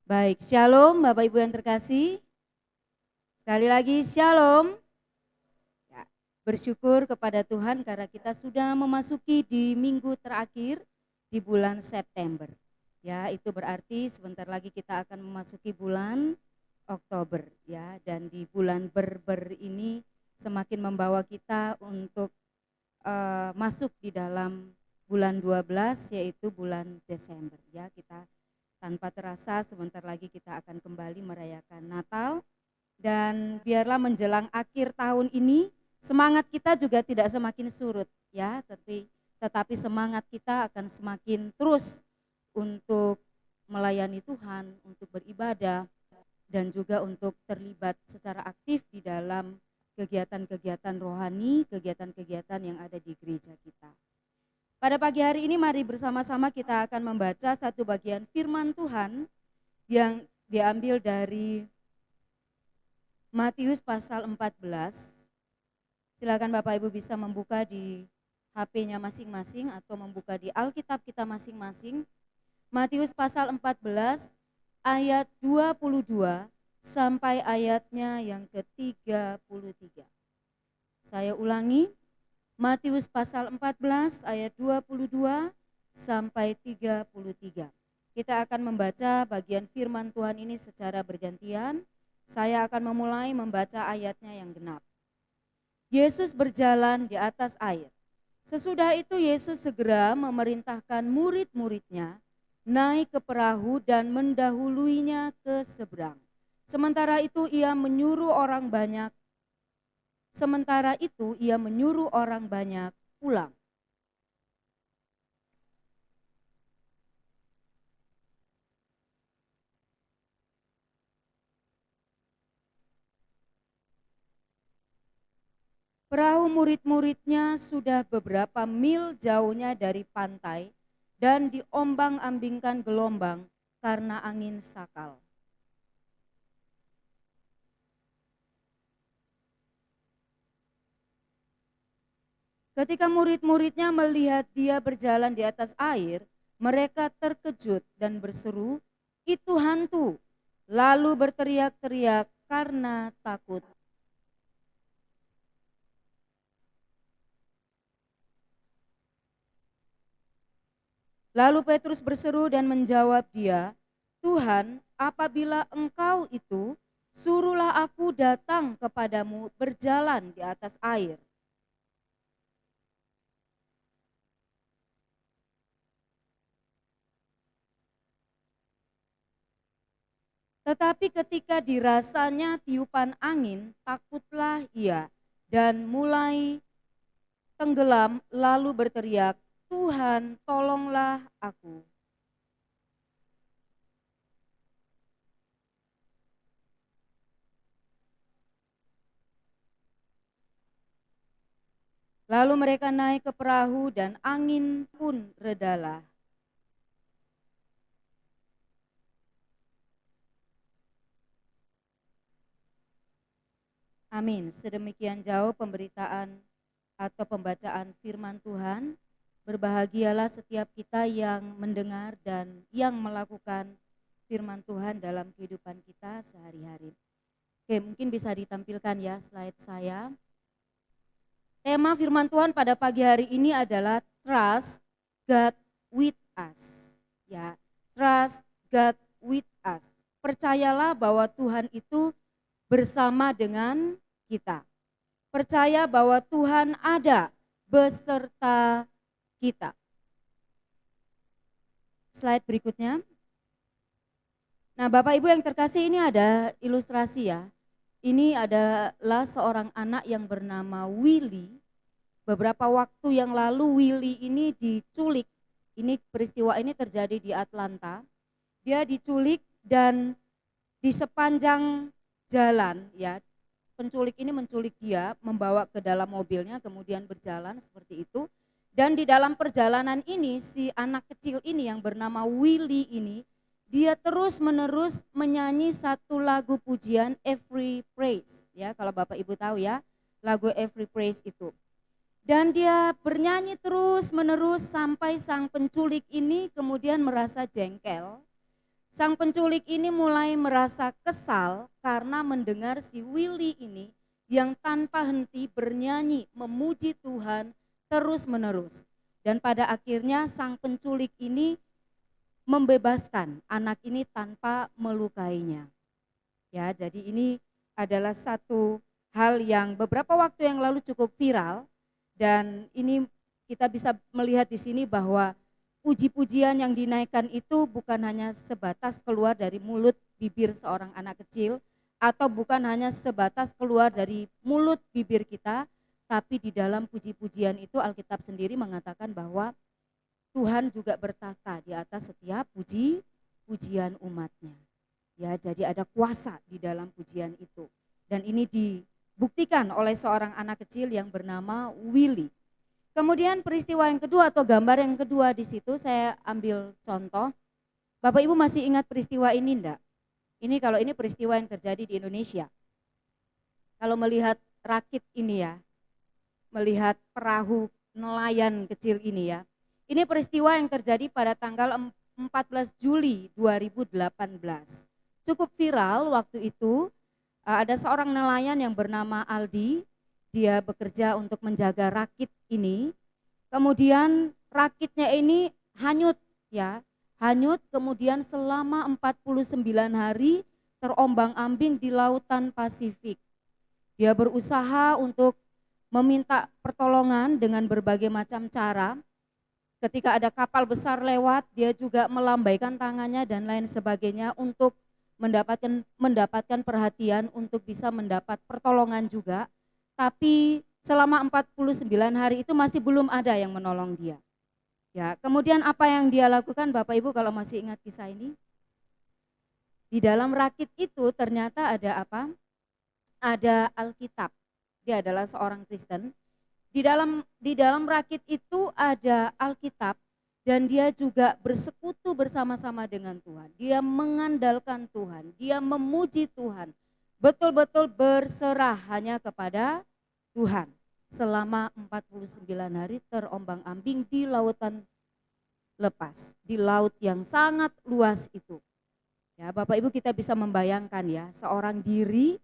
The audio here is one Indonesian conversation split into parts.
Baik, shalom Bapak Ibu yang terkasih. Sekali lagi shalom. Ya, bersyukur kepada Tuhan karena kita sudah memasuki di minggu terakhir di bulan September. Ya, itu berarti sebentar lagi kita akan memasuki bulan Oktober ya, dan di bulan Ber ini semakin membawa kita untuk masuk di dalam bulan 12 yaitu bulan Desember ya. Kita tanpa terasa sebentar lagi kita akan kembali merayakan Natal, dan biarlah menjelang akhir tahun ini semangat kita juga tidak semakin surut ya, tetapi semangat kita akan semakin terus untuk melayani Tuhan, untuk beribadah, dan juga untuk terlibat secara aktif di dalam kegiatan-kegiatan rohani, kegiatan-kegiatan yang ada di gereja kita. Pada pagi hari ini mari bersama-sama kita akan membaca satu bagian firman Tuhan yang diambil dari Matius pasal 14. Silakan Bapak Ibu bisa membuka di HP-nya masing-masing atau membuka di Alkitab kita masing-masing. Matius pasal 14 ayat 22 sampai ayatnya yang ke-33. Saya ulangi, Matius pasal 14 ayat 22 sampai 33. Kita akan membaca bagian firman Tuhan ini secara bergantian. Saya akan memulai membaca ayatnya yang genap. Yesus berjalan di atas air. Sesudah itu Yesus segera memerintahkan murid-muridnya naik ke perahu dan mendahuluinya ke seberang. Sementara itu ia menyuruh orang banyak pulang. Perahu murid-muridnya sudah beberapa mil jauhnya dari pantai dan diombang-ambingkan gelombang karena angin sakal. Ketika murid-muridnya melihat dia berjalan di atas air, mereka terkejut dan berseru, "Itu hantu!" Lalu berteriak-teriak karena takut. Lalu Petrus berseru dan menjawab dia, "Tuhan, apabila Engkau itu, suruhlah aku datang kepadamu berjalan di atas air." Tetapi ketika dirasanya tiupan angin, takutlah ia dan mulai tenggelam, lalu berteriak, "Tuhan, tolonglah aku." Lalu mereka naik ke perahu dan angin pun redalah. Amin. Sedemikian jauh pemberitaan atau pembacaan firman Tuhan. Berbahagialah setiap kita yang mendengar dan yang melakukan firman Tuhan dalam kehidupan kita sehari-hari. Oke, mungkin bisa ditampilkan ya slide saya. Tema firman Tuhan pada pagi hari ini adalah Trust God with us. Ya, trust God with us. Percayalah bahwa Tuhan itu bersama dengan kita. Percaya bahwa Tuhan ada beserta kita. Slide berikutnya. Nah, Bapak Ibu yang terkasih, ini ada ilustrasi ya. Ini adalah seorang anak yang bernama Willy. Beberapa waktu yang lalu Willy ini diculik. Ini peristiwa ini terjadi di Atlanta. Dia diculik dan di sepanjang jalan ya, penculik ini menculik dia, membawa ke dalam mobilnya, kemudian berjalan seperti itu. Dan di dalam perjalanan ini si anak kecil ini yang bernama Willy ini, dia terus menerus menyanyi satu lagu pujian, Every Praise ya, kalau Bapak Ibu tahu ya lagu Every Praise itu. Dan dia bernyanyi terus menerus sampai sang penculik ini kemudian merasa jengkel Sang penculik ini mulai merasa kesal karena mendengar si Willy ini yang tanpa henti bernyanyi memuji Tuhan terus-menerus. Dan pada akhirnya sang penculik ini membebaskan anak ini tanpa melukainya. Ya, jadi ini adalah satu hal yang beberapa waktu yang lalu cukup viral, dan ini kita bisa melihat di sini bahwa puji-pujian yang dinaikkan itu bukan hanya sebatas keluar dari mulut bibir seorang anak kecil, atau bukan hanya sebatas keluar dari mulut bibir kita, tapi di dalam puji-pujian itu Alkitab sendiri mengatakan bahwa Tuhan juga bertata di atas setiap pujian umatnya. Ya, jadi ada kuasa di dalam pujian itu. Dan ini dibuktikan oleh seorang anak kecil yang bernama Willy. Kemudian peristiwa yang kedua atau gambar yang kedua di situ saya ambil contoh. Bapak Ibu masih ingat peristiwa ini enggak? Ini kalau ini peristiwa yang terjadi di Indonesia. Kalau melihat rakit ini ya, melihat perahu nelayan kecil ini ya. Ini peristiwa yang terjadi pada tanggal 14 Juli 2018. Cukup viral waktu itu, ada seorang nelayan yang bernama Aldi, dia bekerja untuk menjaga rakit ini. Kemudian rakitnya ini hanyut ya, hanyut kemudian selama 49 hari terombang-ambing di lautan Pasifik. Dia berusaha untuk meminta pertolongan dengan berbagai macam cara. Ketika ada kapal besar lewat, dia juga melambaikan tangannya dan lain sebagainya untuk mendapatkan perhatian, untuk bisa mendapat pertolongan juga. Tapi selama 49 hari itu masih belum ada yang menolong dia. Ya, kemudian apa yang dia lakukan Bapak Ibu kalau masih ingat kisah ini? Di dalam rakit itu ternyata ada apa? Ada Alkitab. Dia adalah seorang Kristen. Di dalam rakit itu ada Alkitab, dan dia juga bersekutu bersama-sama dengan Tuhan. Dia mengandalkan Tuhan, dia memuji Tuhan. Betul-betul berserah hanya kepada Tuhan. Selama 49 hari terombang-ambing di lautan lepas, di laut yang sangat luas itu. Ya, Bapak Ibu kita bisa membayangkan ya, seorang diri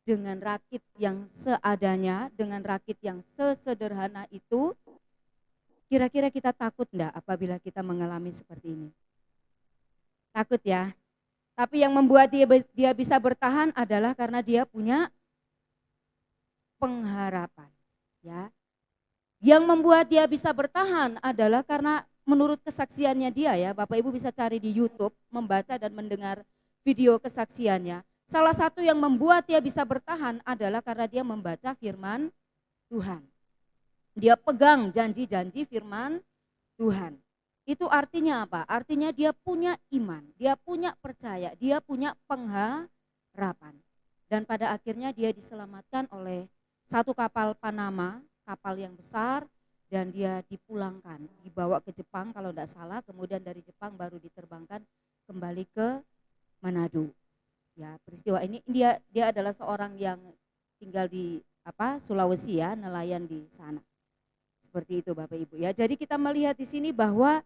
dengan rakit yang seadanya, dengan rakit yang sesederhana itu, kira-kira kita takut enggak apabila kita mengalami seperti ini? Takut ya. Tapi yang membuat dia bisa bertahan adalah karena dia punya pengharapan, ya. Yang membuat dia bisa bertahan adalah karena menurut kesaksiannya dia ya, Bapak Ibu bisa cari di YouTube, membaca dan mendengar video kesaksiannya. Salah satu yang membuat dia bisa bertahan adalah karena dia membaca firman Tuhan. Dia pegang janji-janji firman Tuhan. Itu artinya apa? Artinya dia punya iman, dia punya percaya, dia punya pengharapan. Dan pada akhirnya dia diselamatkan oleh satu kapal Panama, kapal yang besar, dan dia dipulangkan, dibawa ke Jepang kalau tidak salah, kemudian dari Jepang baru diterbangkan kembali ke Manado. Ya, peristiwa ini dia adalah seorang yang tinggal di Sulawesi ya, nelayan di sana. Seperti itu Bapak Ibu ya. Jadi kita melihat di sini bahwa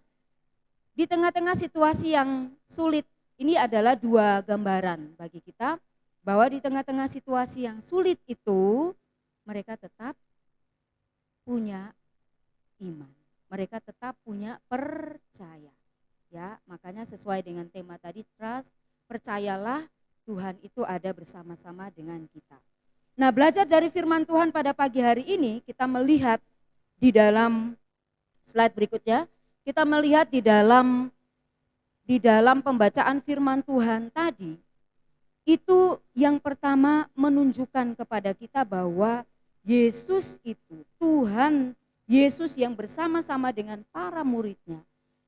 di tengah-tengah situasi yang sulit, ini adalah dua gambaran bagi kita bahwa di tengah-tengah situasi yang sulit itu mereka tetap punya iman. Mereka tetap punya percaya. Ya, makanya sesuai dengan tema tadi, trust, percayalah Tuhan itu ada bersama-sama dengan kita. Nah, belajar dari firman Tuhan pada pagi hari ini, kita melihat di dalam slide berikutnya, kita melihat di dalam pembacaan firman Tuhan tadi, itu yang pertama menunjukkan kepada kita bahwa Yesus itu, Tuhan Yesus yang bersama-sama dengan para muridnya,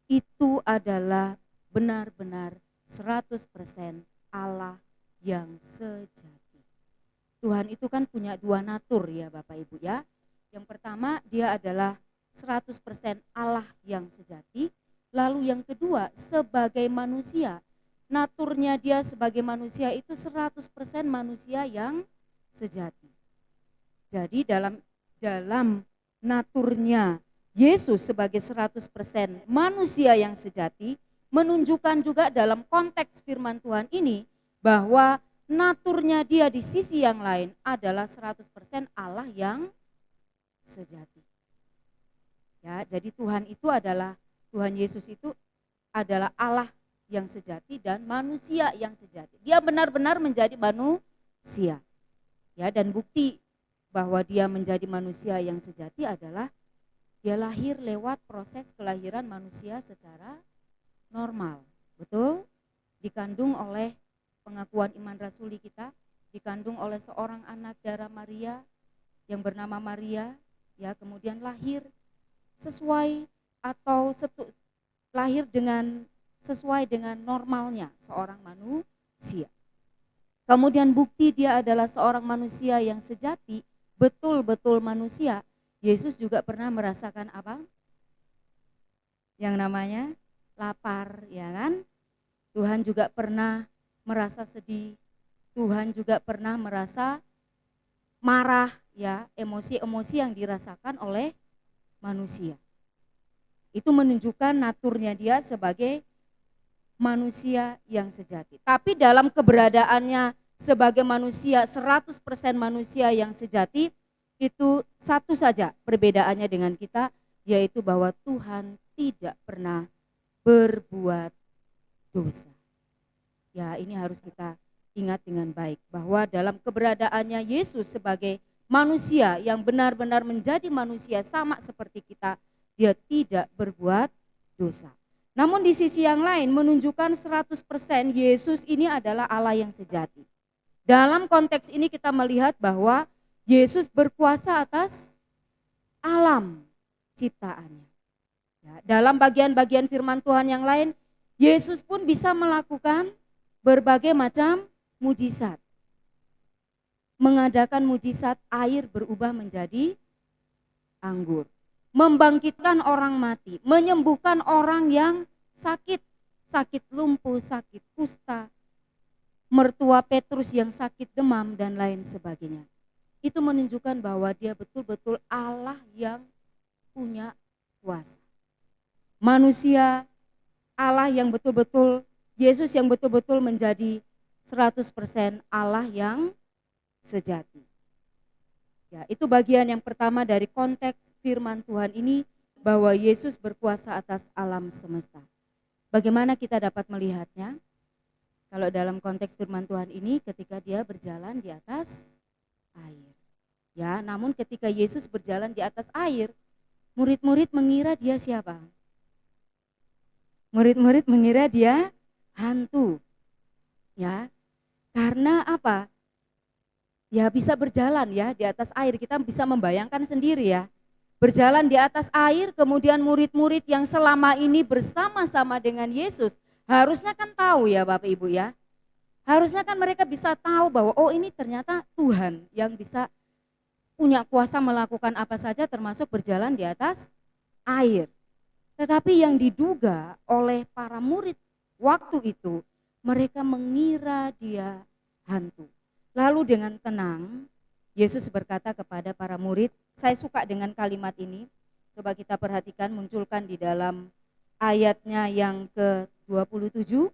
itu adalah benar-benar 100% Allah yang sejati. Tuhan itu kan punya dua natur ya Bapak Ibu ya. Yang pertama dia adalah 100% Allah yang sejati. Lalu yang kedua sebagai manusia, naturnya dia sebagai manusia itu 100% manusia yang sejati. Jadi dalam naturnya Yesus sebagai 100% manusia yang sejati, menunjukkan juga dalam konteks firman Tuhan ini bahwa naturnya dia di sisi yang lain adalah 100% Allah yang sejati. Ya, jadi Tuhan Yesus itu adalah Allah yang sejati dan manusia yang sejati. Dia benar-benar menjadi manusia. Ya, dan bukti bahwa dia menjadi manusia yang sejati adalah dia lahir lewat proses kelahiran manusia secara normal. Betul? Dikandung oleh pengakuan iman rasuli kita, dikandung oleh seorang anak darah Maria yang bernama Maria, ya, kemudian lahir sesuai atau lahir sesuai dengan normalnya seorang manusia. Kemudian bukti dia adalah seorang manusia yang sejati, betul-betul manusia. Yesus juga pernah merasakan apa? Yang namanya lapar, ya kan? Tuhan juga pernah merasa sedih. Tuhan juga pernah merasa marah, ya, emosi-emosi yang dirasakan oleh manusia. Itu menunjukkan naturnya dia sebagai manusia yang sejati. Tapi dalam keberadaannya sebagai manusia, 100% manusia yang sejati, itu satu saja perbedaannya dengan kita, yaitu bahwa Tuhan tidak pernah berbuat dosa. Ya, ini harus kita ingat dengan baik, bahwa dalam keberadaannya Yesus sebagai manusia yang benar-benar menjadi manusia sama seperti kita, dia tidak berbuat dosa. Namun di sisi yang lain menunjukkan 100% Yesus ini adalah Allah yang sejati. Dalam konteks ini kita melihat bahwa Yesus berkuasa atas alam ciptaannya. Ya, dalam bagian-bagian firman Tuhan yang lain, Yesus pun bisa melakukan berbagai macam mujizat. Mengadakan mujizat air berubah menjadi anggur. Membangkitkan orang mati, menyembuhkan orang yang sakit, sakit lumpuh, sakit kusta, mertua Petrus yang sakit demam dan lain sebagainya. Itu menunjukkan bahwa dia betul-betul Allah yang punya kuasa. Manusia, Allah yang betul-betul, Yesus yang betul-betul menjadi 100% Allah yang sejati. Ya, itu bagian yang pertama dari konteks firman Tuhan ini, bahwa Yesus berkuasa atas alam semesta. Bagaimana kita dapat melihatnya? Kalau dalam konteks firman Tuhan ini, ketika dia berjalan di atas air. Ya, namun ketika Yesus berjalan di atas air, murid-murid mengira dia siapa? Murid-murid mengira dia hantu. Ya, karena apa? Ya, bisa berjalan ya di atas air, kita bisa membayangkan sendiri ya. Berjalan di atas air, kemudian murid-murid yang selama ini bersama-sama dengan Yesus, harusnya kan tahu ya Bapak Ibu ya. Harusnya kan mereka bisa tahu bahwa oh ini ternyata Tuhan yang bisa punya kuasa melakukan apa saja termasuk berjalan di atas air. Tetapi yang diduga oleh para murid waktu itu, mereka mengira dia hantu. Lalu dengan tenang, Yesus berkata kepada para murid, saya suka dengan kalimat ini, coba kita perhatikan, munculkan di dalam ayatnya yang ke-27.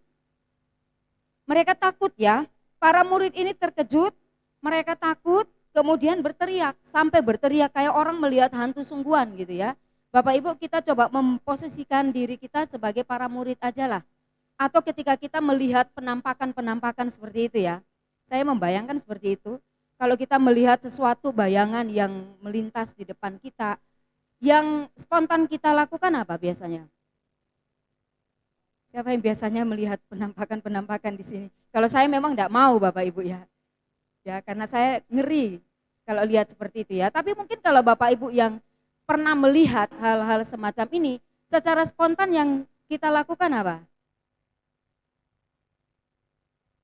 Mereka takut ya, para murid ini terkejut, mereka takut, kemudian berteriak, sampai berteriak kayak orang melihat hantu sungguhan gitu ya. Bapak Ibu, kita coba memposisikan diri kita sebagai para murid aja lah. Atau ketika kita melihat penampakan-penampakan seperti itu ya, saya membayangkan seperti itu. Kalau kita melihat sesuatu bayangan yang melintas di depan kita, yang spontan kita lakukan apa biasanya? Siapa yang biasanya melihat penampakan-penampakan di sini? Kalau saya memang enggak mau Bapak Ibu ya. Ya, karena saya ngeri kalau lihat seperti itu ya. Tapi mungkin kalau Bapak Ibu yang pernah melihat hal-hal semacam ini, secara spontan yang kita lakukan apa?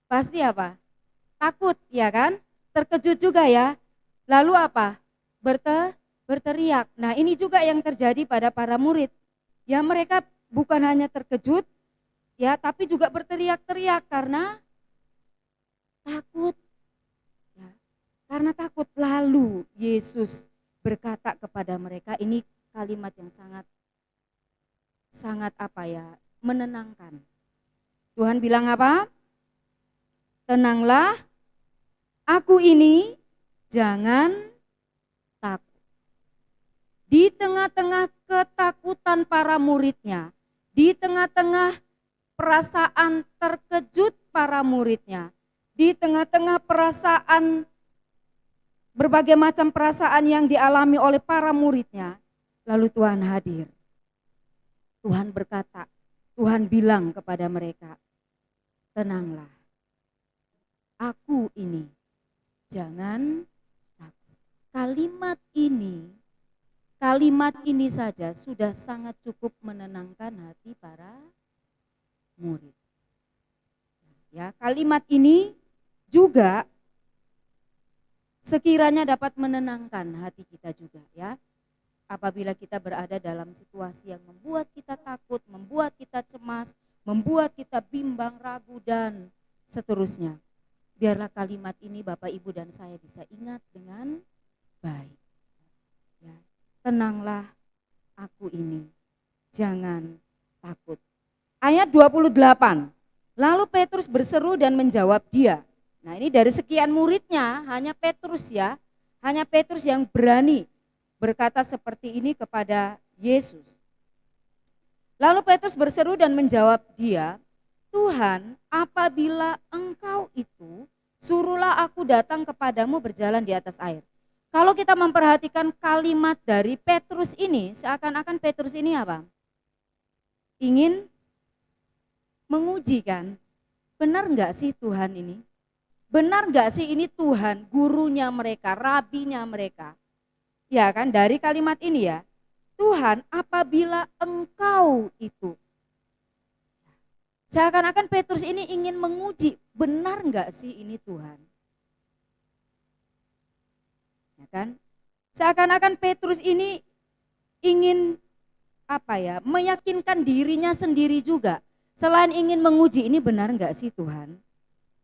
Pasti apa? Takut, ya kan? Terkejut juga ya. Lalu apa? Berteriak. Nah, ini juga yang terjadi pada para murid. Ya, mereka bukan hanya terkejut, ya, tapi juga berteriak-teriak karena takut. Ya, karena takut. Lalu Yesus berkata kepada mereka, ini kalimat yang sangat apa ya? menenangkan. Tuhan bilang apa? Tenanglah, aku ini, jangan takut. Di tengah-tengah ketakutan para muridnya, di tengah-tengah perasaan terkejut para muridnya, di tengah-tengah perasaan berbagai macam perasaan yang dialami oleh para muridnya, lalu Tuhan hadir. Tuhan berkata, Tuhan bilang kepada mereka, tenanglah, aku ini, jangan takut. Kalimat ini saja sudah sangat cukup menenangkan hati para murid. Ya, kalimat ini juga sekiranya dapat menenangkan hati kita juga ya. Apabila kita berada dalam situasi yang membuat kita takut, membuat kita cemas, membuat kita bimbang, ragu dan seterusnya. Biarlah kalimat ini Bapak, Ibu dan saya bisa ingat dengan baik. Ya, tenanglah, aku ini, jangan takut. Ayat 28. Lalu Petrus berseru dan menjawab dia. Nah, ini dari sekian muridnya hanya Petrus ya, hanya Petrus yang berani berkata seperti ini kepada Yesus. Lalu Petrus berseru dan menjawab dia, Tuhan, apabila engkau itu, suruhlah aku datang kepadamu berjalan di atas air. Kalau kita memperhatikan kalimat dari Petrus ini, seakan-akan Petrus ini apa? Ingin menguji kan? Benar enggak sih Tuhan ini? Benar enggak sih ini Tuhan, gurunya mereka, rabinya mereka? Ya kan, dari kalimat ini ya, Tuhan apabila engkau itu. Seakan-akan Petrus ini ingin menguji, benar enggak sih ini Tuhan? Ya kan? Seakan-akan Petrus ini ingin meyakinkan dirinya sendiri juga. Selain ingin menguji, ini benar enggak sih Tuhan?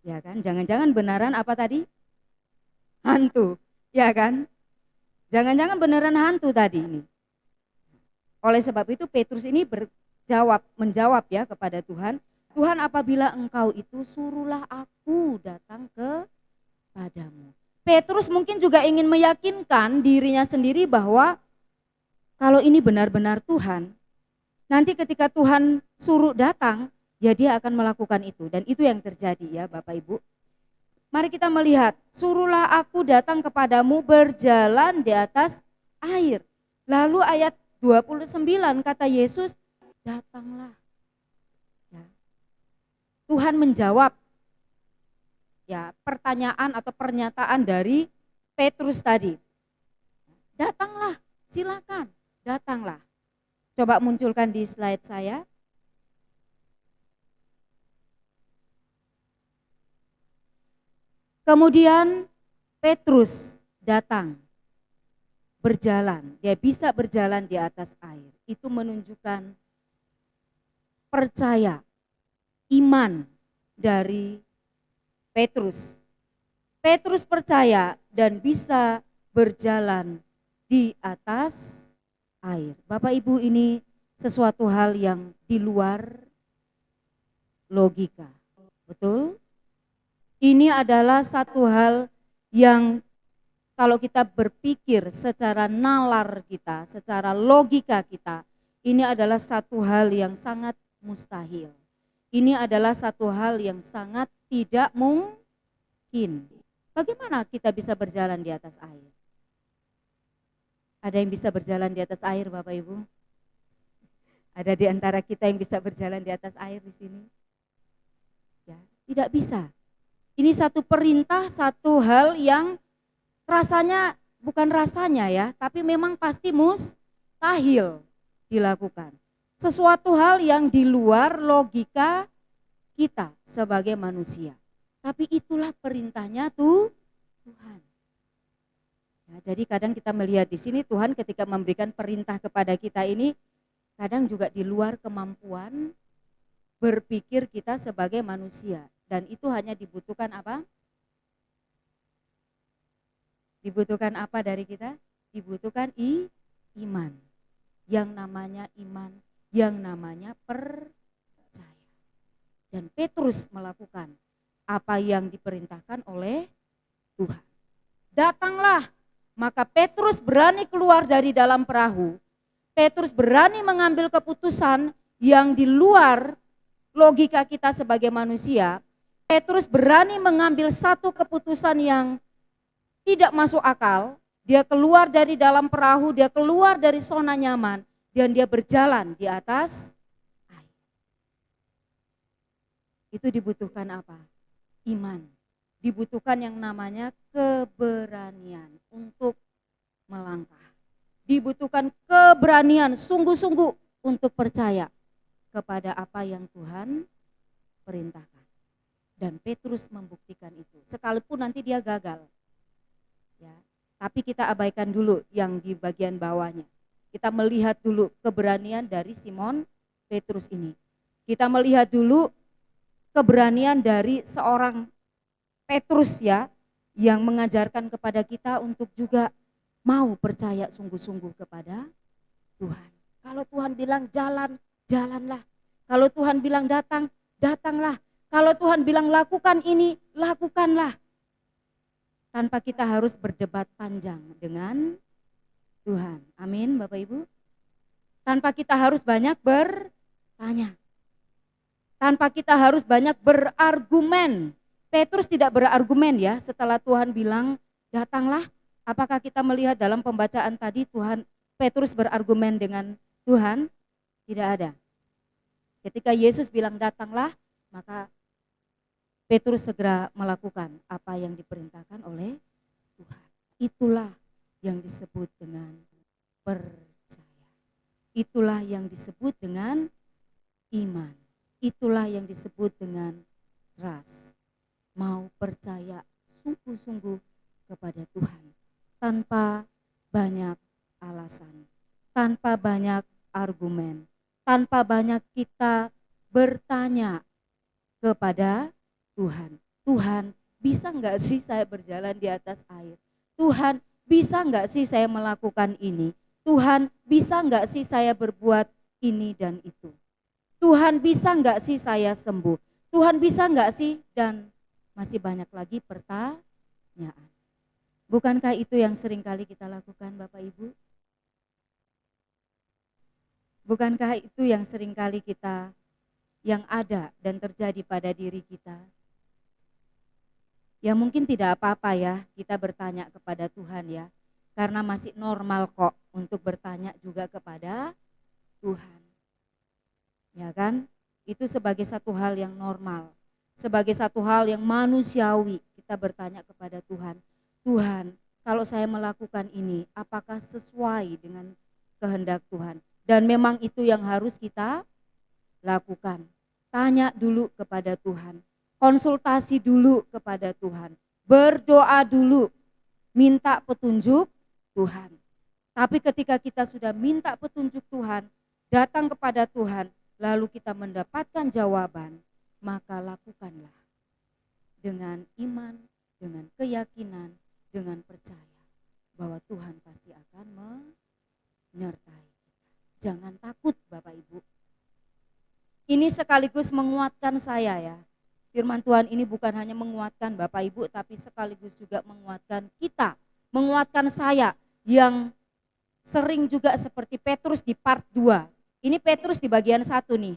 Ya kan, jangan-jangan benaran apa tadi? Hantu, ya kan? Jangan-jangan beneran hantu tadi ini. Oleh sebab itu Petrus ini menjawab ya kepada Tuhan, Tuhan apabila engkau itu suruhlah aku datang kepadamu. Petrus mungkin juga ingin meyakinkan dirinya sendiri bahwa kalau ini benar-benar Tuhan, nanti ketika Tuhan suruh datang, ya dia akan melakukan itu. Dan itu yang terjadi ya Bapak Ibu. Mari kita melihat, suruhlah aku datang kepadamu berjalan di atas air. Lalu ayat 29 kata Yesus, datanglah. Ya. Tuhan menjawab ya pertanyaan atau pernyataan dari Petrus tadi. Datanglah, silakan, datanglah. Coba munculkan di slide saya. Kemudian Petrus datang, berjalan, dia bisa berjalan di atas air. Itu menunjukkan percaya, iman dari Petrus. Petrus percaya dan bisa berjalan di atas air. Bapak Ibu, ini sesuatu hal yang di luar logika. Betul? Ini adalah satu hal yang kalau kita berpikir secara nalar kita, secara logika kita, ini adalah satu hal yang sangat mustahil. Ini adalah satu hal yang sangat tidak mungkin. Bagaimana kita bisa berjalan di atas air? Ada yang bisa berjalan di atas air, Bapak Ibu? Ada di antara kita yang bisa berjalan di atas air di sini? Ya, tidak bisa. Ini satu perintah, satu hal yang bukan rasanya ya, tapi memang pasti mustahil dilakukan. Sesuatu hal yang di luar logika kita sebagai manusia. Tapi itulah perintahnya Tuhan. Ya, jadi kadang kita melihat di sini Tuhan ketika memberikan perintah kepada kita ini, kadang juga di luar kemampuan berpikir kita sebagai manusia. Dan itu hanya dibutuhkan apa? Dibutuhkan apa dari kita? Dibutuhkan iman. Yang namanya iman, yang namanya percaya. Dan Petrus melakukan apa yang diperintahkan oleh Tuhan. Datanglah, maka Petrus berani keluar dari dalam perahu. Petrus berani mengambil keputusan yang di luar logika kita sebagai manusia. Petrus berani mengambil satu keputusan yang tidak masuk akal. Dia keluar dari dalam perahu, dia keluar dari zona nyaman, dan dia berjalan di atas air. Itu dibutuhkan apa? Iman. Dibutuhkan yang namanya keberanian untuk melangkah. Dibutuhkan keberanian sungguh-sungguh untuk percaya kepada apa yang Tuhan perintahkan. Dan Petrus membuktikan itu. Sekalipun nanti dia gagal. Ya, tapi kita abaikan dulu yang di bagian bawahnya. Kita melihat dulu keberanian dari Simon Petrus ini. Kita melihat dulu keberanian dari seorang Petrus ya, yang mengajarkan kepada kita untuk juga mau percaya sungguh-sungguh kepada Tuhan. Kalau Tuhan bilang jalan, jalanlah. Kalau Tuhan bilang datang, datanglah. Kalau Tuhan bilang lakukan ini, lakukanlah. Tanpa kita harus berdebat panjang dengan Tuhan. Amin Bapak Ibu. Tanpa kita harus banyak bertanya. Tanpa kita harus banyak berargumen. Petrus tidak berargumen ya setelah Tuhan bilang datanglah. Apakah kita melihat dalam pembacaan tadi Petrus berargumen dengan Tuhan? Tidak ada. Ketika Yesus bilang datanglah, maka Petrus segera melakukan apa yang diperintahkan oleh Tuhan. Itulah yang disebut dengan percaya. Itulah yang disebut dengan iman. Itulah yang disebut dengan trust. Mau percaya sungguh-sungguh kepada Tuhan tanpa banyak alasan, tanpa banyak argumen, tanpa banyak kita bertanya kepada Tuhan. Tuhan, bisa enggak sih saya berjalan di atas air? Tuhan, bisa enggak sih saya melakukan ini? Tuhan, bisa enggak sih saya berbuat ini dan itu? Tuhan, bisa enggak sih saya sembuh? Tuhan, bisa enggak sih? Dan masih banyak lagi pertanyaan. Bukankah itu yang sering kali kita lakukan Bapak Ibu? Bukankah itu yang sering kali kita yang ada dan terjadi pada diri kita? Ya mungkin tidak apa-apa ya kita bertanya kepada Tuhan ya. Karena masih normal kok untuk bertanya juga kepada Tuhan. Ya kan? Itu sebagai satu hal yang normal. Sebagai satu hal yang manusiawi kita bertanya kepada Tuhan. Tuhan, kalau saya melakukan ini, apakah sesuai dengan kehendak Tuhan? Dan memang itu yang harus kita lakukan. Tanya dulu kepada Tuhan. Konsultasi dulu kepada Tuhan. Berdoa dulu. Minta petunjuk Tuhan. Tapi ketika kita sudah minta petunjuk Tuhan, datang kepada Tuhan, lalu kita mendapatkan jawaban, maka lakukanlah. Dengan iman, dengan keyakinan, dengan percaya bahwa Tuhan pasti akan menyertai kita. Jangan takut Bapak Ibu. Ini sekaligus menguatkan saya ya. Firman Tuhan ini bukan hanya menguatkan Bapak Ibu, tapi sekaligus juga menguatkan kita. Menguatkan saya yang sering juga seperti Petrus di part 2. Ini Petrus di bagian 1 nih.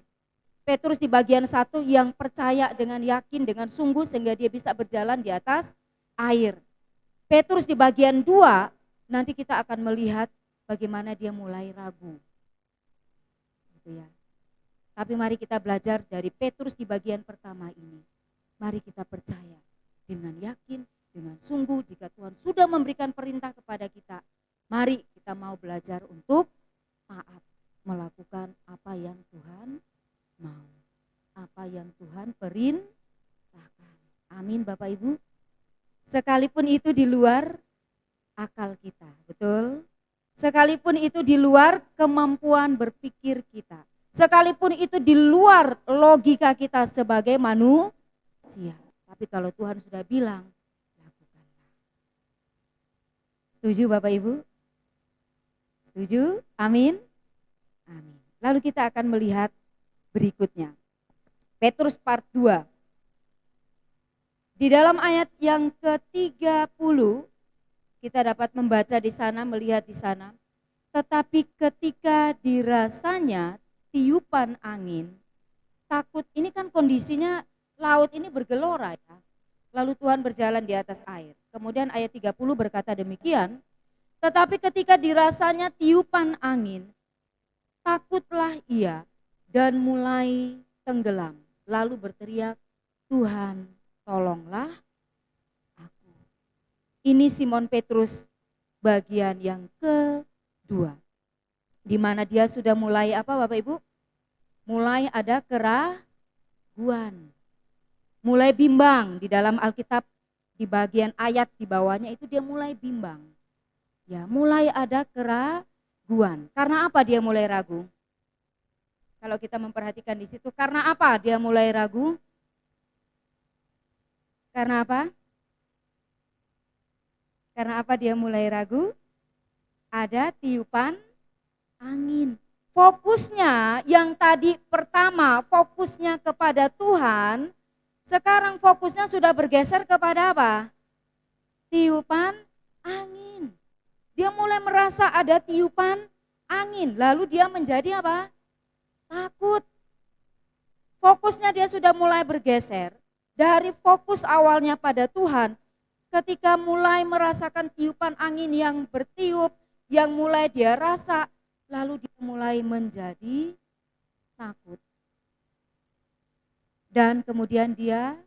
Petrus di bagian 1 yang percaya dengan yakin, dengan sungguh sehingga dia bisa berjalan di atas air. Petrus di bagian 2, nanti kita akan melihat bagaimana dia mulai ragu. Gitu ya. Tapi mari kita belajar dari Petrus di bagian pertama ini. Mari kita percaya dengan yakin, dengan sungguh jika Tuhan sudah memberikan perintah kepada kita. Mari kita mau belajar untuk taat, melakukan apa yang Tuhan mau. Apa yang Tuhan perintahkan. Amin Bapak Ibu. Sekalipun itu di luar akal kita, betul? Sekalipun itu di luar kemampuan berpikir kita. Sekalipun itu di luar logika kita sebagai manusia. Tapi kalau Tuhan sudah bilang, lakukanlah. Setuju Bapak Ibu? Setuju? Amin? Amin. Lalu kita akan melihat berikutnya. Petrus part 2. Di dalam ayat yang ke-30 kita dapat membaca di sana, melihat di sana. Tetapi ketika dirasanya tiupan angin, takut, ini kan kondisinya laut ini bergelora ya. Lalu Tuhan berjalan di atas air. Kemudian ayat 30 berkata demikian, tetapi ketika dirasanya tiupan angin, takutlah ia dan mulai tenggelam. Lalu berteriak, Tuhan tolonglah aku. Ini Simon Petrus bagian yang kedua. Di mana dia sudah mulai apa Bapak Ibu? Mulai ada keraguan. Mulai bimbang di dalam Alkitab, di bagian ayat di bawahnya itu dia mulai bimbang. Ya, mulai ada keraguan. Karena apa dia mulai ragu? Kalau kita memperhatikan di situ, karena apa dia mulai ragu? Karena apa? Karena apa dia mulai ragu? Ada tiupan angin. Fokusnya yang tadi pertama, fokusnya kepada Tuhan, sekarang fokusnya sudah bergeser kepada apa? Tiupan angin. Dia mulai merasa ada tiupan angin, lalu dia menjadi apa? Takut. Fokusnya dia sudah mulai bergeser dari fokus awalnya pada Tuhan. Ketika mulai merasakan tiupan angin yang bertiup, yang mulai dia rasa, lalu dia mulai menjadi takut. Dan kemudian dia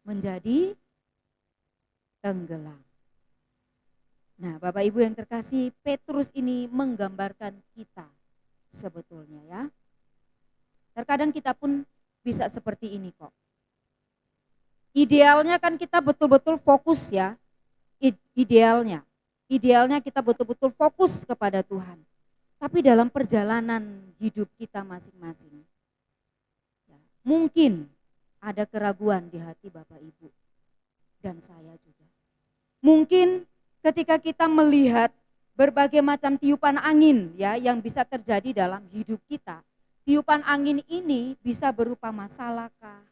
menjadi tenggelam. Nah, Bapak Ibu yang terkasih, Petrus ini menggambarkan kita sebetulnya ya. Terkadang kita pun bisa seperti ini kok. Idealnya kan kita betul-betul fokus ya. Idealnya kita betul-betul fokus kepada Tuhan. Tapi dalam perjalanan hidup kita masing-masing, mungkin ada keraguan di hati Bapak Ibu dan saya juga. Mungkin ketika kita melihat berbagai macam tiupan angin ya yang bisa terjadi dalam hidup kita, tiupan angin ini bisa berupa masalahkah,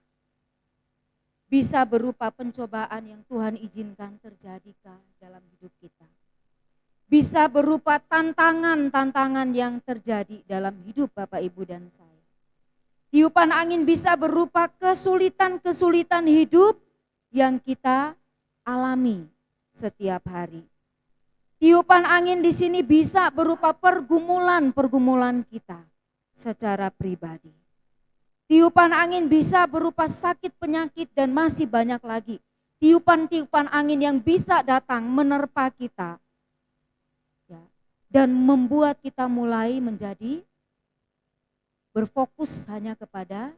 bisa berupa pencobaan yang Tuhan izinkan terjadikah dalam hidup kita. Bisa berupa tantangan-tantangan yang terjadi dalam hidup Bapak Ibu dan saya. Tiupan angin bisa berupa kesulitan-kesulitan hidup yang kita alami setiap hari. Tiupan angin di sini bisa berupa pergumulan-pergumulan kita secara pribadi. Tiupan angin bisa berupa sakit, penyakit, dan masih banyak lagi. Tiupan-tiupan angin yang bisa datang menerpa kita dan membuat kita mulai menjadi berfokus hanya kepada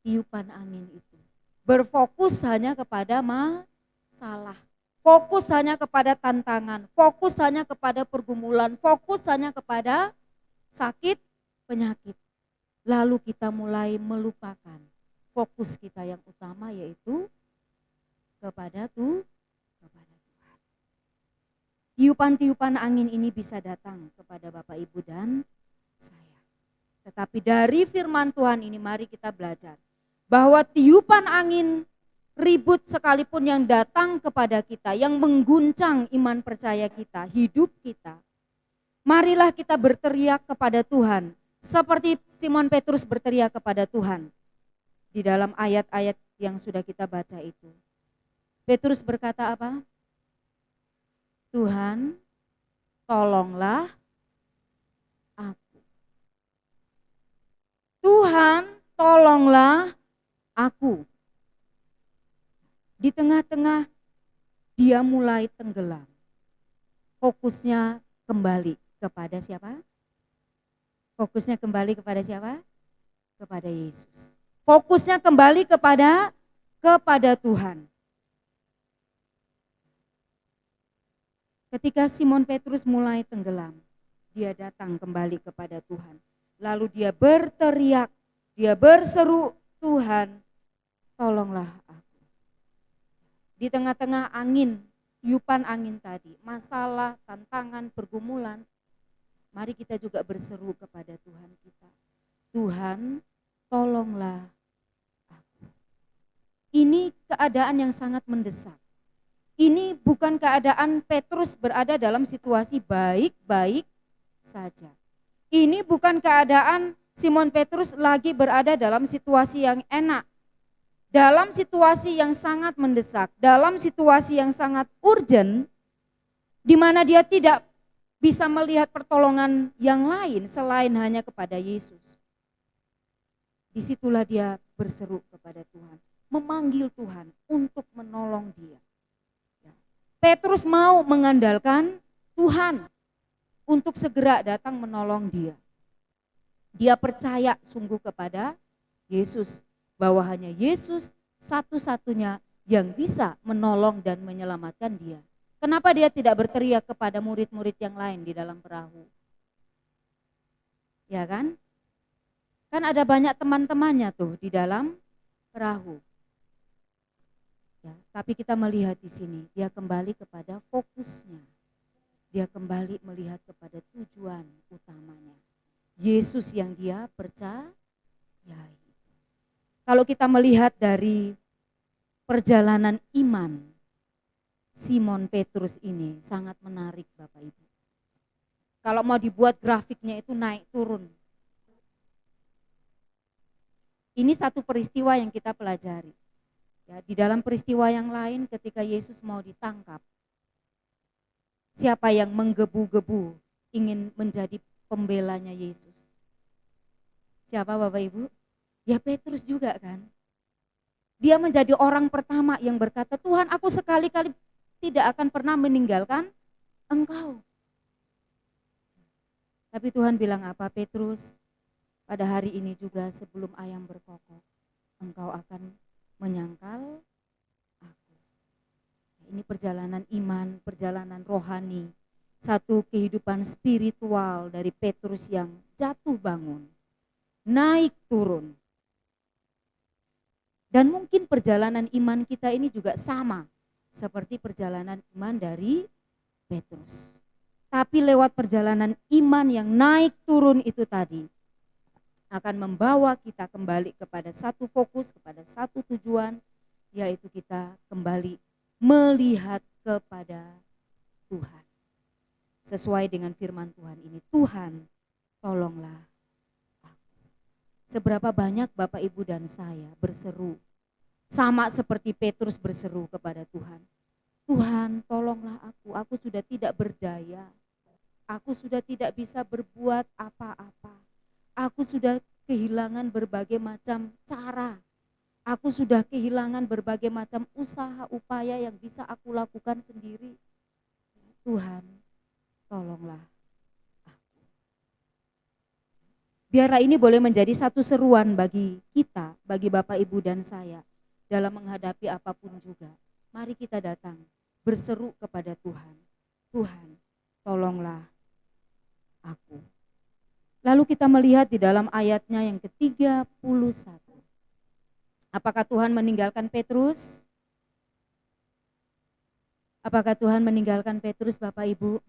tiupan angin itu. Berfokus hanya kepada masalah. Fokus hanya kepada tantangan. Fokus hanya kepada pergumulan. Fokus hanya kepada sakit, penyakit. Lalu kita mulai melupakan fokus kita yang utama yaitu kepada Tuhan. Tiupan-tiupan angin ini bisa datang kepada Bapak Ibu dan saya. Tetapi dari firman Tuhan ini mari kita belajar bahwa tiupan angin ribut sekalipun yang datang kepada kita, yang mengguncang iman percaya kita, hidup kita, marilah kita berteriak kepada Tuhan seperti Simon Petrus berteriak kepada Tuhan di dalam ayat-ayat yang sudah kita baca itu. Petrus berkata apa? Tuhan, tolonglah aku. Tuhan, tolonglah aku. Di tengah-tengah dia mulai tenggelam. Fokusnya kembali kepada siapa? Fokusnya kembali kepada siapa? Kepada Yesus. Fokusnya kembali kepada Tuhan. Ketika Simon Petrus mulai tenggelam, dia datang kembali kepada Tuhan. Lalu dia berteriak, dia berseru, Tuhan, tolonglah aku. Di tengah-tengah angin, tiupan angin tadi, masalah, tantangan, pergumulan, mari kita juga berseru kepada Tuhan kita. Tuhan, tolonglah keadaan yang sangat mendesak. Ini bukan keadaan Petrus berada dalam situasi baik-baik saja. Ini bukan keadaan Simon Petrus lagi berada dalam situasi yang enak. Dalam situasi yang sangat mendesak, dalam situasi yang sangat urgent, di mana dia tidak bisa melihat pertolongan yang lain selain hanya kepada Yesus. Disitulah dia berseru kepada Tuhan, memanggil Tuhan untuk menolong dia. Petrus mau mengandalkan Tuhan untuk segera datang menolong dia. Dia percaya sungguh kepada Yesus, bahwa hanya Yesus satu-satunya yang bisa menolong dan menyelamatkan dia. Kenapa dia tidak berteriak kepada murid-murid yang lain di dalam perahu? Ya kan? Kan ada banyak teman-temannya tuh di dalam perahu. Ya, tapi kita melihat di sini, dia kembali kepada fokusnya. Dia kembali melihat kepada tujuan utamanya. Yesus yang dia percayai. Kalau kita melihat dari perjalanan iman Simon Petrus ini sangat menarik Bapak Ibu. Kalau mau dibuat grafiknya itu naik turun. Ini satu peristiwa yang kita pelajari. Ya, di dalam peristiwa yang lain ketika Yesus mau ditangkap, siapa yang menggebu-gebu ingin menjadi pembelanya Yesus? Siapa Bapak Ibu? Ya Petrus juga kan. Dia menjadi orang pertama yang berkata, Tuhan aku sekali-kali tidak akan pernah meninggalkan Engkau. Tapi Tuhan bilang apa? Petrus, pada hari ini juga sebelum ayam berkokok, engkau akan menyangkal aku. Ini perjalanan iman, perjalanan rohani, satu kehidupan spiritual dari Petrus yang jatuh bangun, naik turun. Dan mungkin perjalanan iman kita ini juga sama seperti perjalanan iman dari Petrus. Tapi lewat perjalanan iman yang naik turun itu tadi, akan membawa kita kembali kepada satu fokus, kepada satu tujuan, yaitu kita kembali melihat kepada Tuhan. Sesuai dengan firman Tuhan ini, Tuhan tolonglah aku. Seberapa banyak Bapak Ibu dan saya berseru, sama seperti Petrus berseru kepada Tuhan. Tuhan tolonglah aku sudah tidak berdaya, aku sudah tidak bisa berbuat apa-apa. Aku sudah kehilangan berbagai macam cara. Aku sudah kehilangan berbagai macam usaha upaya yang bisa aku lakukan sendiri. Tuhan, tolonglah aku. Biarlah ini boleh menjadi satu seruan bagi kita, bagi Bapak Ibu dan saya dalam menghadapi apapun juga. Mari kita datang berseru kepada Tuhan. Tuhan, tolonglah aku. Lalu kita melihat di dalam ayatnya yang ke-31. Apakah Tuhan meninggalkan Petrus? Apakah Tuhan meninggalkan Petrus Bapak Ibu?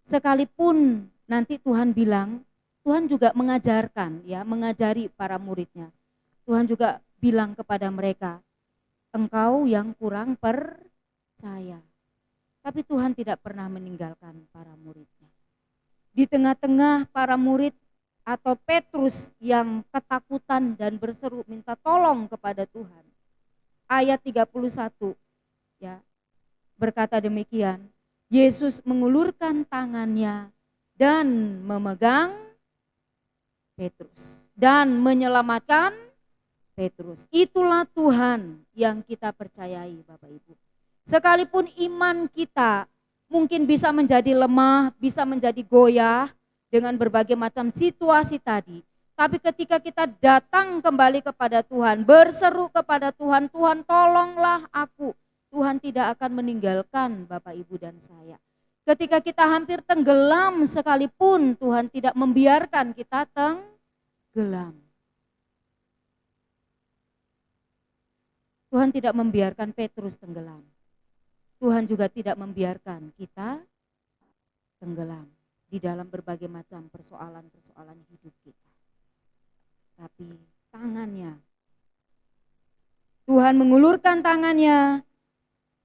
Sekalipun nanti Tuhan bilang, Tuhan juga mengajarkan ya, mengajari para muridnya. Tuhan juga bilang kepada mereka, engkau yang kurang percaya. Tapi Tuhan tidak pernah meninggalkan para muridnya. Di tengah-tengah para murid atau Petrus yang ketakutan dan berseru minta tolong kepada Tuhan. Ayat 31 ya, berkata demikian, Yesus mengulurkan tangannya dan memegang Petrus dan menyelamatkan Petrus. Itulah Tuhan yang kita percayai Bapak Ibu. Sekalipun iman kita mungkin bisa menjadi lemah, bisa menjadi goyah dengan berbagai macam situasi tadi. Tapi ketika kita datang kembali kepada Tuhan, berseru kepada Tuhan, Tuhan tolonglah aku. Tuhan tidak akan meninggalkan Bapak Ibu dan saya. Ketika kita hampir tenggelam sekalipun, Tuhan tidak membiarkan kita tenggelam. Tuhan tidak membiarkan Petrus tenggelam. Tuhan juga tidak membiarkan kita tenggelam di dalam berbagai macam persoalan-persoalan hidup kita. Tapi tangannya, Tuhan mengulurkan tangannya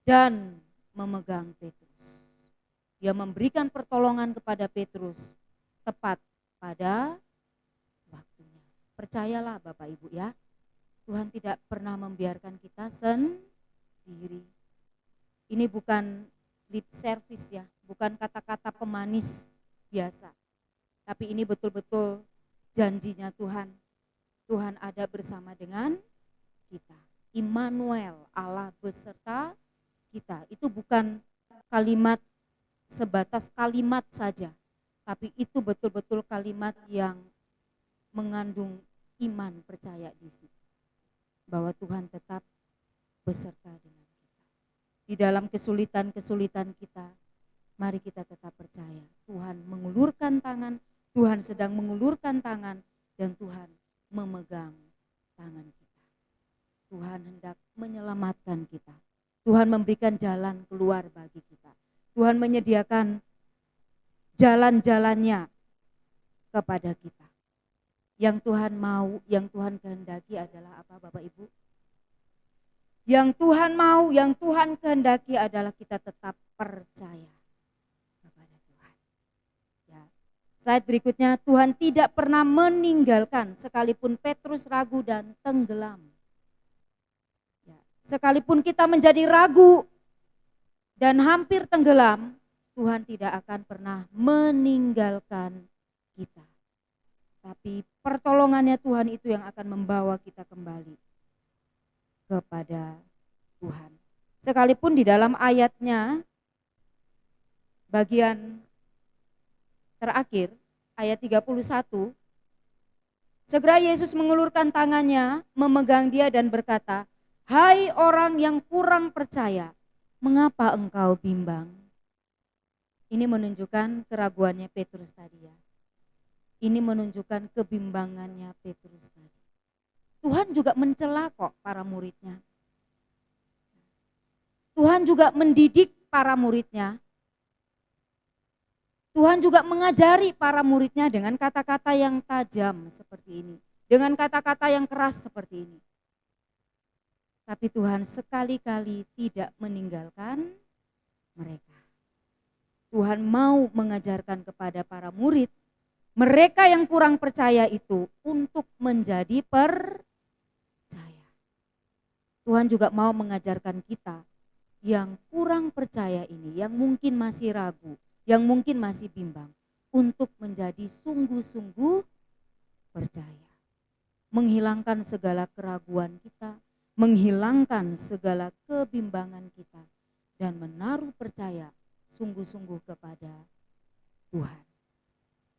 dan memegang Petrus. Dia memberikan pertolongan kepada Petrus tepat pada waktunya. Percayalah Bapak Ibu ya, Tuhan tidak pernah membiarkan kita sendiri. Ini bukan lip service ya, bukan kata-kata pemanis biasa. Tapi ini betul-betul janjinya Tuhan. Tuhan ada bersama dengan kita. Immanuel, Allah beserta kita. Itu bukan kalimat sebatas kalimat saja, tapi itu betul-betul kalimat yang mengandung iman percaya di situ. Bahwa Tuhan tetap beserta dengan kita. Di dalam kesulitan-kesulitan kita, mari kita tetap percaya. Tuhan mengulurkan tangan, Tuhan sedang mengulurkan tangan, dan Tuhan memegang tangan kita. Tuhan hendak menyelamatkan kita. Tuhan memberikan jalan keluar bagi kita. Tuhan menyediakan jalan-jalannya kepada kita. Yang Tuhan mau, yang Tuhan kehendaki adalah apa Bapak Ibu? Yang Tuhan mau, yang Tuhan kehendaki adalah kita tetap percaya kepada Tuhan. Ya. Slide berikutnya, Tuhan tidak pernah meninggalkan sekalipun Petrus ragu dan tenggelam. Ya. Sekalipun kita menjadi ragu dan hampir tenggelam, Tuhan tidak akan pernah meninggalkan kita. Tapi pertolongannya Tuhan itu yang akan membawa kita kembali kepada Tuhan. Sekalipun di dalam ayatnya, bagian terakhir, ayat 31, segera Yesus mengulurkan tangannya, memegang dia dan berkata, "Hai orang yang kurang percaya, mengapa engkau bimbang?" Ini menunjukkan keraguannya Petrus tadi ya. Ini menunjukkan kebimbangannya Petrus tadi. Tuhan juga mencela kok para muridnya. Tuhan juga mendidik para muridnya. Tuhan juga mengajari para muridnya dengan kata-kata yang tajam seperti ini. Dengan kata-kata yang keras seperti ini. Tapi Tuhan sekali-kali tidak meninggalkan mereka. Tuhan mau mengajarkan kepada para murid, mereka yang kurang percaya itu untuk menjadi percaya. Tuhan juga mau mengajarkan kita yang kurang percaya ini, yang mungkin masih ragu, yang mungkin masih bimbang, untuk menjadi sungguh-sungguh percaya. Menghilangkan segala keraguan kita, menghilangkan segala kebimbangan kita, dan menaruh percaya sungguh-sungguh kepada Tuhan.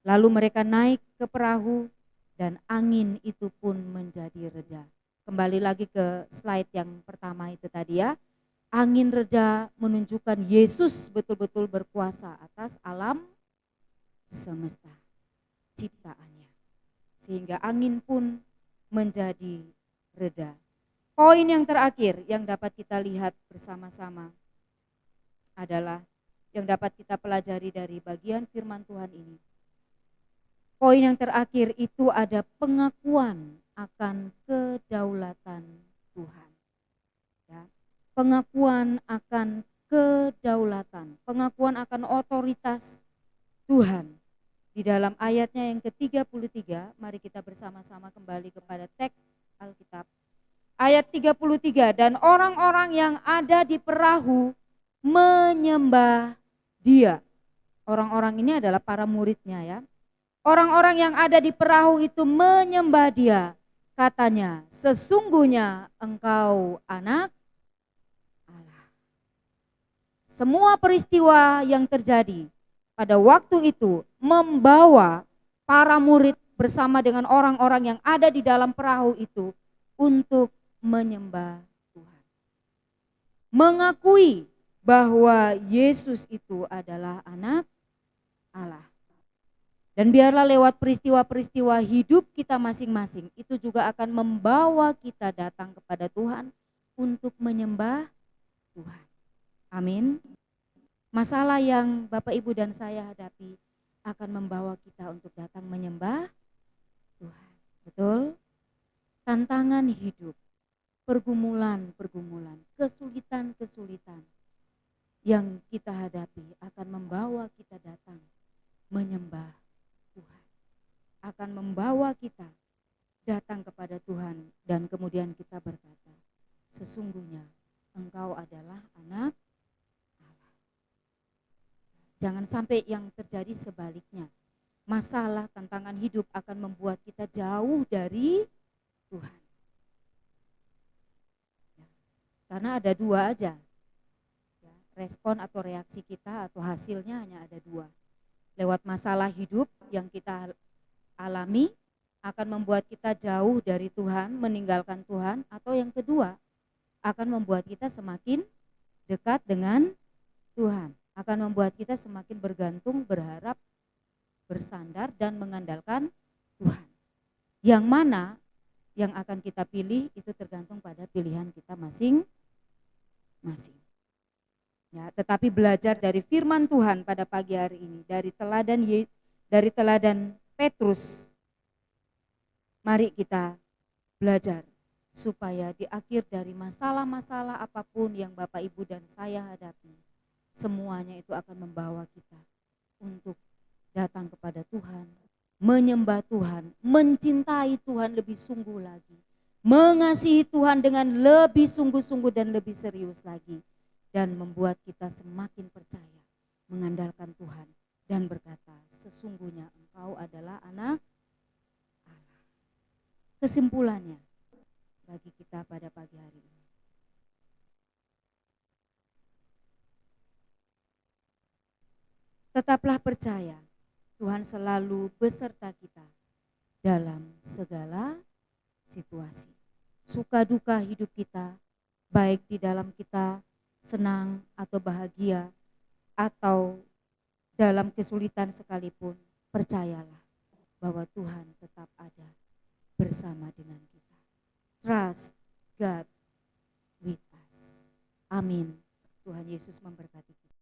Lalu mereka naik ke perahu dan angin itu pun menjadi reda. Kembali lagi ke slide yang pertama itu tadi ya. Angin reda menunjukkan Yesus betul-betul berkuasa atas alam semesta, ciptaannya. Sehingga angin pun menjadi reda. Poin yang terakhir yang dapat kita lihat bersama-sama adalah yang dapat kita pelajari dari bagian firman Tuhan ini. Poin yang terakhir itu ada pengakuan akan kedaulatan Tuhan. Ya, pengakuan akan kedaulatan, pengakuan akan otoritas Tuhan. Di dalam ayatnya yang ke-33, mari kita bersama-sama kembali kepada teks Alkitab. Ayat 33, dan orang-orang yang ada di perahu menyembah Dia. Orang-orang ini adalah para muridnya ya. Orang-orang yang ada di perahu itu menyembah Dia. Katanya, sesungguhnya engkau anak Allah. Semua peristiwa yang terjadi pada waktu itu membawa para murid bersama dengan orang-orang yang ada di dalam perahu itu untuk menyembah Tuhan. Mengakui bahwa Yesus itu adalah anak Allah. Dan biarlah lewat peristiwa-peristiwa hidup kita masing-masing, itu juga akan membawa kita datang kepada Tuhan untuk menyembah Tuhan. Amin. Masalah yang Bapak Ibu dan saya hadapi akan membawa kita untuk datang menyembah Tuhan. Betul? Tantangan hidup, pergumulan-pergumulan, kesulitan-kesulitan yang kita hadapi akan membawa kita datang menyembah Tuhan, akan membawa kita datang kepada Tuhan, dan kemudian kita berkata, sesungguhnya Engkau adalah anak Allah. Jangan sampai yang terjadi sebaliknya. Masalah, tantangan hidup akan membuat kita jauh dari Tuhan. Karena ada dua aja, respon atau reaksi kita atau hasilnya hanya ada dua. Lewat masalah hidup yang kita alami akan membuat kita jauh dari Tuhan, meninggalkan Tuhan, atau yang kedua akan membuat kita semakin dekat dengan Tuhan, akan membuat kita semakin bergantung, berharap, bersandar dan mengandalkan Tuhan. Yang mana yang akan kita pilih itu tergantung pada pilihan kita masing-masing. Ya, tetapi belajar dari firman Tuhan pada pagi hari ini, dari teladan Petrus, mari kita belajar supaya di akhir dari masalah-masalah apapun yang Bapak, Ibu, dan saya hadapi, semuanya itu akan membawa kita untuk datang kepada Tuhan, menyembah Tuhan, mencintai Tuhan lebih sungguh lagi, mengasihi Tuhan dengan lebih sungguh-sungguh dan lebih serius lagi, dan membuat kita semakin percaya, mengandalkan Tuhan, dan berkata, sesungguhnya Engkau adalah anak Allah. Kesimpulannya bagi kita pada pagi hari ini, tetaplah percaya Tuhan selalu beserta kita dalam segala situasi. Suka duka hidup kita, baik di dalam kita senang atau bahagia, atau dalam kesulitan sekalipun, percayalah bahwa Tuhan tetap ada bersama dengan kita. Trust God with us. Amin. Tuhan Yesus memberkati kita.